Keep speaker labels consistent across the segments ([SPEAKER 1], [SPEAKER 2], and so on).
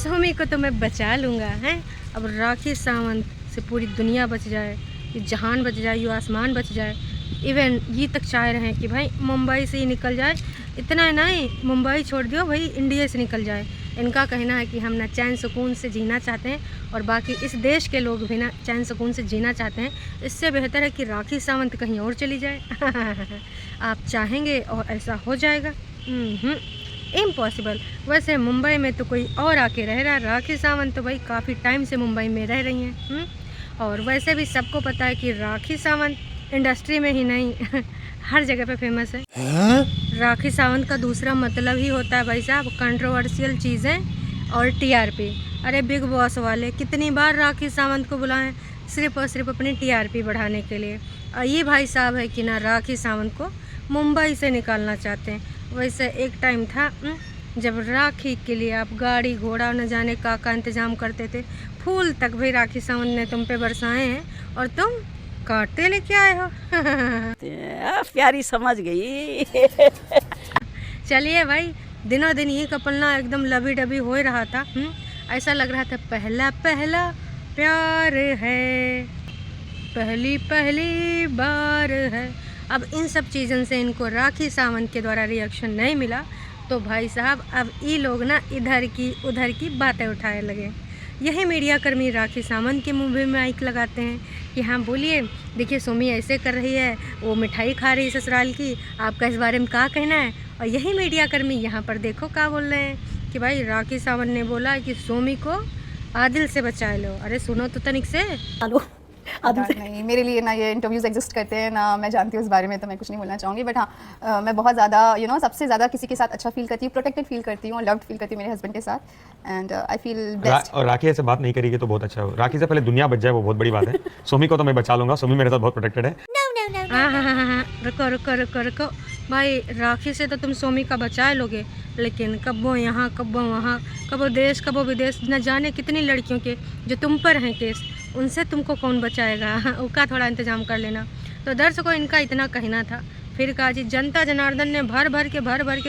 [SPEAKER 1] सोमी को तो मैं बचा लूँगा हैं। अब राखी सावंत से पूरी दुनिया बच जाए, ये जहान बच जाए, ये आसमान बच जाए। इवन ये तक चाह रहे हैं कि भाई मुंबई से ही निकल जाए। इतना नहीं, मुंबई छोड़ दियो भाई, इंडिया से निकल जाए। इनका कहना है कि हम ना चैन सुकून से जीना चाहते हैं और बाकी इस देश के लोग भी ना चैन सुकून से जीना चाहते हैं। इससे बेहतर है कि राखी सावंत कहीं और चली जाए। आप चाहेंगे और ऐसा हो जाएगा? इम्पॉसिबल। वैसे मुंबई में तो कोई और आके रह रहा। राखी सावंत तो भाई काफ़ी टाइम से मुंबई में रह रही हैं। और वैसे भी सबको पता है कि राखी सावंत इंडस्ट्री में ही नहीं हर जगह पे फेमस है। राखी सावंत का दूसरा मतलब ही होता है भाई साहब कंट्रोवर्शियल चीज़ें और टीआरपी। अरे बिग बॉस वाले कितनी बार राखी सावंत को बुलाएं सिर्फ और सिर्फ अपनी टीआरपी बढ़ाने के लिए। और ये भाई साहब है कि ना राखी सावंत को मुंबई से निकालना चाहते हैं। वैसे एक टाइम था जब राखी के लिए आप गाड़ी घोड़ा न जाने का इंतज़ाम करते थे। फूल तक भी राखी सावंत ने तुम पे बरसाए हैं और तुम काटते लेके आए हो।
[SPEAKER 2] प्यारी समझ गई।
[SPEAKER 1] चलिए भाई, दिनों दिन ये कपलना एकदम लबी डबी हो रहा था। ऐसा लग रहा था पहला पहला प्यार है, पहली पहली बार है। अब इन सब चीज़ों से इनको राखी सावंत के द्वारा रिएक्शन नहीं मिला तो भाई साहब अब ये लोग ना इधर की उधर की बातें उठाने लगे। यही मीडिया कर्मी राखी सावंत के मुंह में माइक लगाते हैं कि हाँ बोलिए, देखिए सोमी ऐसे कर रही है, वो मिठाई खा रही है ससुराल की, आपका इस बारे में क्या कहना है। और यही मीडिया कर्मी यहाँ पर देखो क्या बोल रहे हैं कि भाई राखी सावंत ने बोला कि सोमी को आदिल से बचा लो। अरे सुनो तो तनिक से।
[SPEAKER 3] नहीं, मेरे लिए ना ये इंटरव्यूज़ एग्जिस्ट करते हैं ना, मैं जानती हूँ उस बारे में, तो मैं कुछ नहीं बोलना चाहूँगी। बट हाँ, मैं बहुत ज़्यादा सबसे ज़्यादा किसी के साथ अच्छा फील करती हूँ, प्रोटेक्टेड फील करती हूँ, लव्ड फील करती हूँ मेरे हस्बैंड के साथ। And I feel best.
[SPEAKER 4] और राखी ऐसे बात नहीं करेगी तो बहुत अच्छा हो। राखी से पहले दुनिया बच जाए वो बहुत बड़ी बात है। सोमी को तो मैं बचा लूंगा, सोमी मेरे साथ बहुत प्रोटेक्टेड है।
[SPEAKER 1] हाँ, रुको भाई, राखी से तो तुम सोमी का बचा लोगे, लेकिन कब्बो यहाँ कब्बो वहाँ, कब्बो देश कब्बो विदेश, न जाने कितनी लड़कियों के जो तुम पर हैं केस, उनसे तुमको कौन बचाएगा। उसका थोड़ा इंतजाम कर लेना। तो दर्शकों इनका इतना कहना था। फिर कहा जी जनता जनार्दन ने भर भर के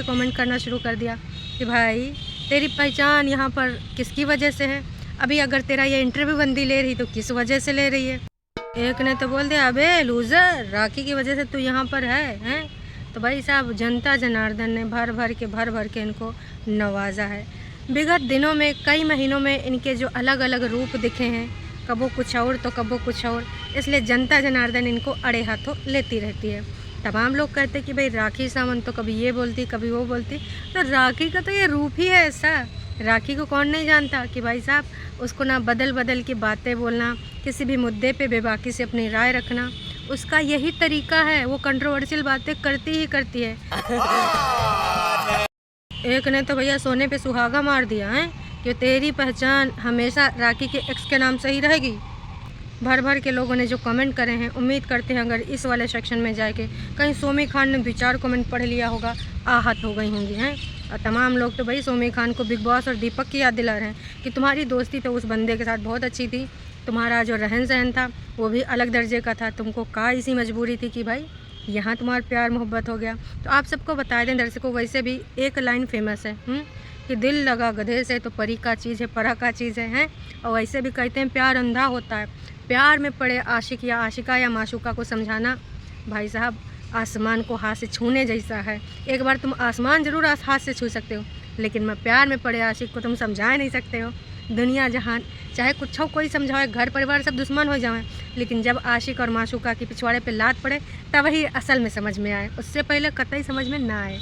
[SPEAKER 1] कमेंट करना शुरू कर दिया कि भाई तेरी पहचान यहाँ पर किसकी वजह से है। अभी अगर तेरा ये इंटरव्यू बंदी ले रही तो किस वजह से ले रही है। एक ने तो बोल दिया अबे लूज़र, राखी की वजह से तू यहाँ पर है। तो भाई साहब जनता जनार्दन ने भर भर के इनको नवाजा है। विगत दिनों में कई महीनों में इनके जो अलग अलग रूप दिखे हैं, कबो कुछ और तो कबो कुछ और, इसलिए जनता जनार्दन इनको अड़े हाथों लेती रहती है। तमाम लोग कहते कि भाई राखी सावंत तो कभी ये बोलती कभी वो बोलती, तो राखी का तो ये रूप ही है ऐसा। राखी को कौन नहीं जानता कि भाई साहब उसको ना बदल के बातें बोलना, किसी भी मुद्दे पे बेबाकी से अपनी राय रखना, उसका यही तरीका है। वो कंट्रोवर्शियल बातें करती ही करती है। एक ने तो भैया सोने पे सुहागा मार दिया है कि तेरी पहचान हमेशा राखी के एक्स के नाम से ही रहेगी। भर भर के लोगों ने जो कमेंट करे हैं, उम्मीद करते हैं अगर इस वाले सेक्शन में जाके कहीं सोमी खान ने 2-4 कमेंट पढ़ लिया होगा, आहत हो गई होंगी हैं। और तमाम लोग तो भाई सोमी खान को बिग बॉस और दीपक की याद दिला रहे हैं कि तुम्हारी दोस्ती तो उस बंदे के साथ बहुत अच्छी थी, तुम्हारा जो रहन सहन था वो भी अलग दर्जे का था, तुमको का इसी मजबूरी थी कि भाई यहाँ तुम्हारा प्यार मोहब्बत हो गया। तो आप सबको बता दें दर्शकों, वैसे भी एक लाइन फेमस है कि दिल लगा गधे से तो परी का चीज़ है, परा का चीज़ है। और वैसे भी कहते हैं प्यार अंधा होता है। प्यार में पड़े आशिक या आशिका या माशूका को समझाना भाई साहब आसमान को हाथ से छूने जैसा है। एक बार तुम आसमान ज़रूर हाथ से छू सकते हो, लेकिन मैं प्यार में पड़े आशिक को तुम समझा नहीं सकते हो। दुनिया जहान चाहे कुछ हो कोई समझाए, घर परिवार सब दुश्मन हो जाएं, लेकिन जब आशिक और माशूका की पिछवाड़े पे लात पड़े तब ही असल में समझ में आए, उससे पहले कतई समझ में ना आए।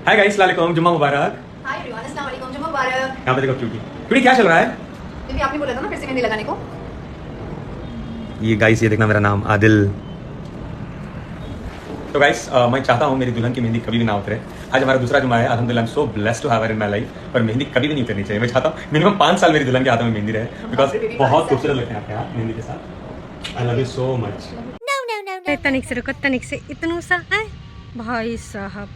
[SPEAKER 4] हाय गाइस, अस्सलाम वालेकुम, जुम्मा मुबारक।
[SPEAKER 3] हाय एवरीवन, अस्सलाम वालेकुम, जुम्मा मुबारक।
[SPEAKER 4] यहाँ पे देखो क्यूटी क्या चल रहा है?
[SPEAKER 3] क्योंकि आपने बोला था ना फिर से मेहंदी लगाने को।
[SPEAKER 4] ये गाइस ये देखना मेरा नाम आदिल। तो गाइस मैं चाहता हूँ मेरी दुल्हन की मेहंदी कभी भी ना उतरे। आज हमारा दूसरा जुम्मा है, अल्हम्दुलिल्लाह I am so blessed to have her in my life. पर मेहंदी कभी भी नहीं उतरनी चाहिए। मैं चाहता हूँ मिनिमम 5 साल मेरी दुल्हन के हाथों में मेहंदी रहे, बिकॉज बहुत खूबसूरत लगते हैं आपके हाथ मेहंदी के साथ। I love you so much.
[SPEAKER 1] तनिक से इतनू सा है भाई साहब।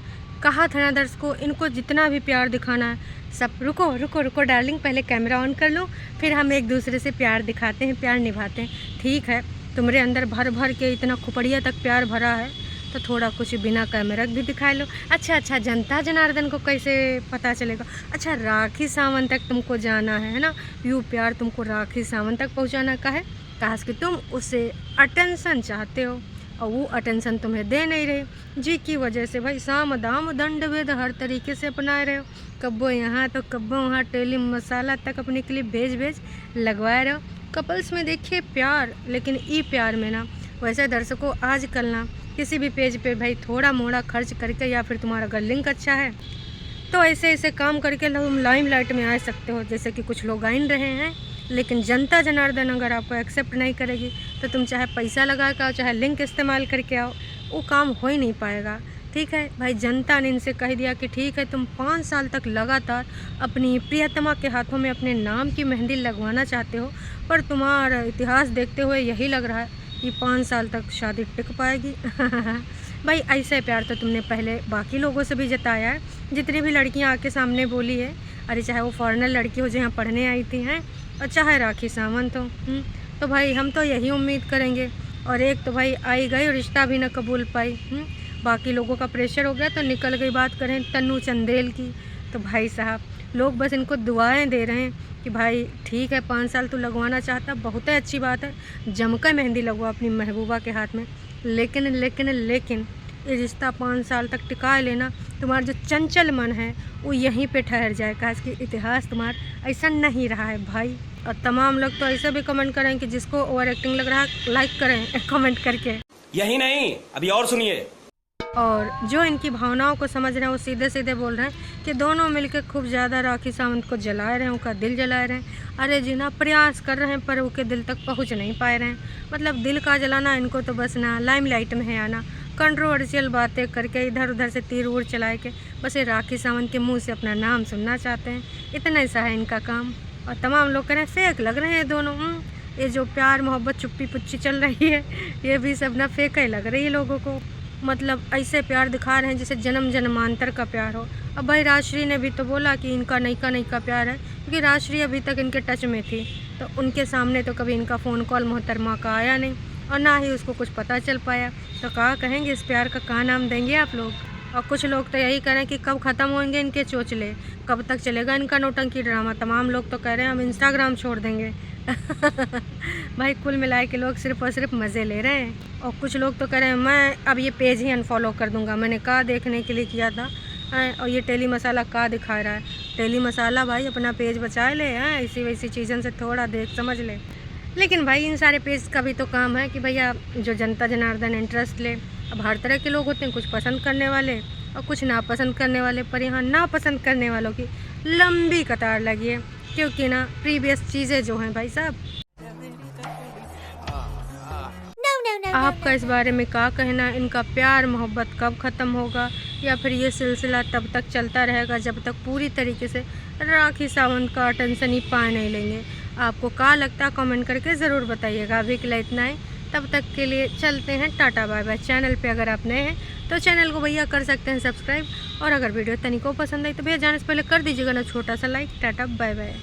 [SPEAKER 1] कहा था ना दर्शकों, इनको जितना भी प्यार दिखाना है सब रुको डार्लिंग, पहले कैमरा ऑन कर लो, फिर हम एक दूसरे से प्यार दिखाते हैं, प्यार निभाते हैं। ठीक है, तुम्हारे अंदर भर भर के इतना खुपड़िया तक प्यार भरा है, तो थोड़ा कुछ बिना कैमरा भी दिखा लो। अच्छा जनता जनार्दन को कैसे पता चलेगा? अच्छा, राखी सावंत तक तुमको जाना है ना? यूँ प्यार तुमको राखी सावंत तक पहुँचाना का है, काश कि तुम उससे अटेंशन चाहते हो और वो अटेंशन तुम्हें दे नहीं रहे। जी की वजह से भाई साम दाम दंड भेद हर तरीके से अपना रहे हो। कब्बो यहाँ तो कब्बो वहाँ टेली मसाला तक अपने क्लिप भेज लगवाए रहे हो। कपल्स में देखिए प्यार, लेकिन ई प्यार में ना वैसे दर्शकों आजकल ना किसी भी पेज पे भाई थोड़ा मोड़ा खर्च करके या फिर तुम्हारा अगर लिंक अच्छा है तो ऐसे काम करके तुम लाइमलाइट में आ सकते हो, जैसे कि कुछ लोग आइन रहे हैं। लेकिन जनता जनार्दन अगर आपको एक्सेप्ट नहीं करेगी तो तुम चाहे पैसा लगा के आओ, चाहे लिंक इस्तेमाल करके आओ, वो काम हो ही नहीं पाएगा। ठीक है भाई, जनता ने इनसे कह दिया कि ठीक है तुम 5 साल तक लगातार अपनी प्रियतमा के हाथों में अपने नाम की मेहंदी लगवाना चाहते हो, पर तुम्हारा इतिहास देखते हुए यही लग रहा है कि 5 साल तक शादी टिक पाएगी। भाई ऐसे प्यार तो तुमने पहले बाकी लोगों से भी जताया है, जितनी भी लड़कियां आके सामने बोली है, अरे चाहे वो फॉरेनर लड़की हो जो यहाँ पढ़ने आई थी हैं और चाहे राखी सावंत हो। तो भाई हम तो यही उम्मीद करेंगे। और एक तो भाई आई गई और रिश्ता भी न कबूल पाई, बाकी लोगों का प्रेशर हो गया तो निकल गई। बात करें तन्नू चंदेल की, तो भाई साहब लोग बस इनको दुआएं दे रहे हैं कि भाई ठीक है 5 साल तो लगवाना चाहता, बहुत ही अच्छी बात है, जमकर मेहंदी लगवा अपनी महबूबा के हाथ में। लेकिन ये रिश्ता 5 साल तक टिका लेना, तुम्हारा जो चंचल मन है वो यहीं पे ठहर जाए, काश कि इतिहास तुम्हारा ऐसा नहीं रहा है भाई। और तमाम लोग तो ऐसे भी कमेंट करें कि जिसको ओवर एक्टिंग लग रहा है लाइक करें कमेंट करके।
[SPEAKER 5] यही नहीं, अभी और सुनिए।
[SPEAKER 1] और जो इनकी भावनाओं को समझ रहे हैं वो सीधे बोल रहे हैं कि दोनों मिलकर खूब ज़्यादा राखी सावंत को जला रहे हैं, उनका दिल जला रहे हैं। अरे जी ना, प्रयास कर रहे हैं पर उसके दिल तक पहुंच नहीं पा रहे हैं। मतलब दिल का जलाना इनको तो बस ना लाइमलाइट में है आना, कंट्रोवर्शियल बातें करके इधर उधर से तीर उड़ चलाए के बस ये राखी सावंत के मुँह से अपना नाम सुनना चाहते हैं। इतना ऐसा है इनका काम। और तमाम लोग कह रहे हैं फेक लग रहे हैं दोनों। ये जो प्यार मोहब्बत चुप्पी पुच्ची चल रही है ये भी सब ना फेक ही लग रही है लोगों को। मतलब ऐसे प्यार दिखा रहे हैं जैसे जन्म जन्मांतर का प्यार हो। अब भाई राजश्री ने भी तो बोला कि इनका नयका प्यार है, क्योंकि राजश्री अभी तक इनके टच में थी, तो उनके सामने तो कभी इनका फ़ोन कॉल मोहतरमा का आया नहीं और ना ही उसको कुछ पता चल पाया। तो कहा कहेंगे इस प्यार का कहाँ नाम देंगे आप लोग। और कुछ लोग तो यही कह रहे हैं कि कब ख़त्म होंगे इनके चोचले, कब तक चलेगा इनका नौटंकी ड्रामा। तमाम लोग तो कह रहे हैं हम इंस्टाग्राम छोड़ देंगे। भाई कुल मिलाए के लोग सिर्फ और सिर्फ मज़े ले रहे हैं। और कुछ लोग तो कह रहे हैं मैं अब ये पेज ही अनफॉलो कर दूंगा, मैंने कहा देखने के लिए किया था। और ये टेली मसाला का दिखा रहा है, टेली मसाला भाई अपना पेज बचा ले, ऐसी वैसी चीज़ों से थोड़ा देख समझ ले। लेकिन भाई इन सारे पेज का भी तो काम है कि भैया जो जनता जनार्दन इंटरेस्ट ले। अब हर तरह के लोग होते हैं, कुछ पसंद करने वाले और कुछ नापसंद करने वाले, पर यहाँ नापसंद करने वालों की लंबी कतार लगी है, क्योंकि ना प्रीवियस चीज़ें जो हैं भाई साहब। आपका इस बारे में क्या कहना है? इनका प्यार मोहब्बत कब ख़त्म होगा या फिर ये सिलसिला तब तक चलता रहेगा जब तक पूरी तरीके से राखी सावंत का अटेंशन ही पा नहीं लेंगे? आपको क्या लगता है कमेंट करके ज़रूर बताइएगा। अभी के लिए इतना ही, तब तक के लिए चलते हैं, टाटा बाय बाय। चैनल पे अगर आप नए हैं तो चैनल को भैया कर सकते हैं सब्सक्राइब, और अगर वीडियो तनिको पसंद आई तो भैया जाने से पहले कर दीजिएगा ना छोटा सा लाइक। Tata bye bye.